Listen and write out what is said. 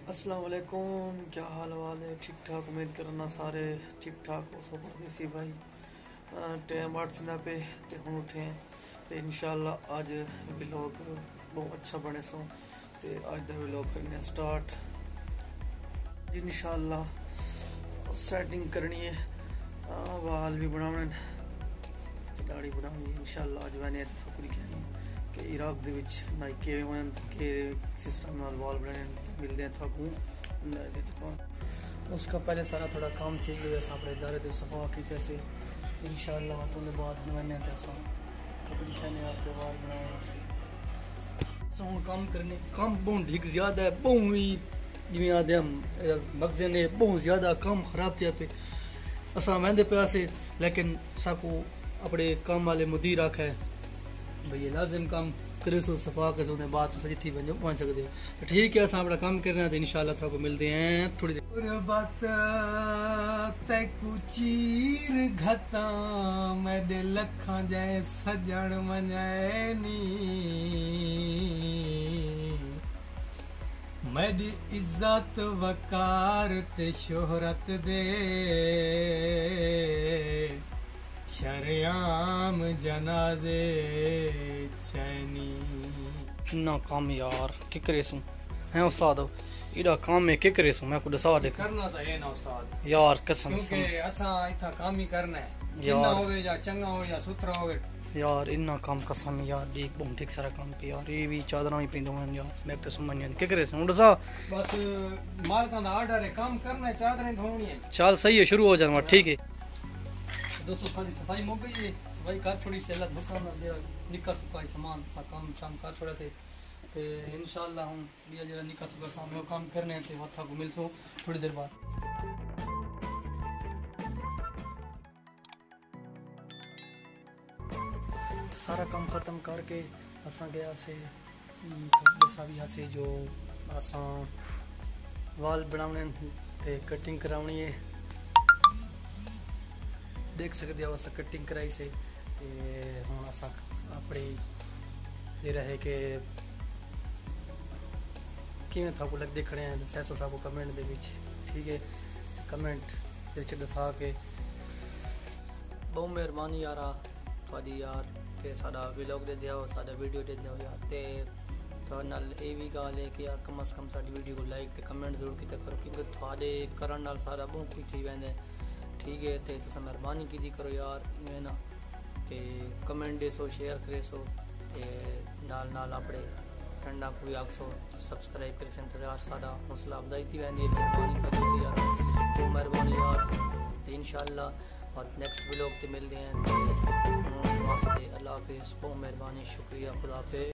अस्सलाम वालेकुम, क्या हाल वाल है? ठीक ठाक, उम्मीद करना सारे ठीक ठाक हो। सो परदेसी भाई टाइम 8 दिन पे ते हुन उठे हैं ते इंशाल्लाह आज व्लॉग बहुत अच्छा बने सो ते आज दा व्लॉग करने स्टार्ट इंशाल्लाह। सेटिंग करनी है, वाल भी बनाने, दाढ़ी बनानी इंशाल्लाह। आज मैंने तो फकरी कहनी कि इराक दे विच नाइके के सिस्टम नाल वाल बनाने मिलते हैं थाकू दुकान। उसका पहले सारा थोड़ा काम ठीक हुआ, अपने इदारे तो सफा की कैसे इंशाल्लाह तो बाद मैंने फकरी कहने अपने वाल बनाने से सो काम करने काम बहुत ठीक ज़्यादा है, बहुत ही जिमें आदे हम मगजे ने बहुत ज़्यादा काम खराब थे पे असा वहदे पे से, लेकिन साकू अपने काम वाले मुदीर आखा है भाई ये लाजिम काम करे सो सफा के सो बात तो सही थी बन पहुँच सकते हो। तो ठीक है, असा अपना काम करना तो इंशाल्लाह थोड़ा मिलते हैं थोड़ी देर बात तैकू चीर घता मेरे लखा जाए सजन मनानी मेरी इज्जत वकार ते शोहरत दे शरियाम जनाजे चैनी इन्ना काम यार कि करे सू है उस्ताद इड़ा काम में के करे सू मैं को दसा दे करना तो है ना उस्ताद यार कसम से क्योंकि असा इथा काम ही करना है जिन्ना होवे या चंगा हो या सुथरा होवे यार इन्ना काम कसम यार देख बहुत ठीक सारा काम पे यार ये भी चादरा ही पिंदो मन यार मैं तो समझ नहीं के करे सू दसा बस मालका दा ऑर्डर है काम करना है चादरें धोनी है चल सही है शुरू हो जाना ठीक है दोस्तों। सारी सफाई मुक गई है, सफाई कर छोड़ी से अल्लाह दुकान दे निका सुका सामान सा काम शाम कर छोड़ा से ते इंशाल्लाह हम दिया जरा निका सुका काम काम करने से हाथा को मिलसो थोड़ी देर बाद। तो सारा काम ख़त्म करके असा गया से दसा भी हसे जो असा वाल बनाने ते कटिंग करावनी है देख सकते हो अस कटिंग कराई से हम अस अपनी ये रहे कि किमें थाकू लग देखने हैं सैसो साकू कमेंट दे विच ठीक है कमेंट विच दसा के बहुत मेहरबानी यार थोड़ी यार कि साडा व्लॉग दे दिया साडा वीडियो दे दिया यार ते तो नाल ये भी गल है कि यार कम अज़ कम साडी वीडियो को लाइक ते कमेंट जरूर किया करो क्योंकि थोड़े करन नाल सारा बहुत कुछ थी वेंदा ठीक है। तो तुम मेहरबानी की करो यार इवें ना कि कमेंट दे सो शेयर करे सो ते नाल नाल अपने फ्रेंडा को भी आखसो सब्सक्राइब करे सन यार साडा हौसला अफजाई थी वेंदी मेहरबानी करो यार तो मेहरबानी यार तो इंशाल्लाह और नेक्स्ट व्लॉग ते मिलते हैं वास्ते अल्लाह हाफिज़ बहुत मेहरबानी शुक्रिया खुदा हाफिज़।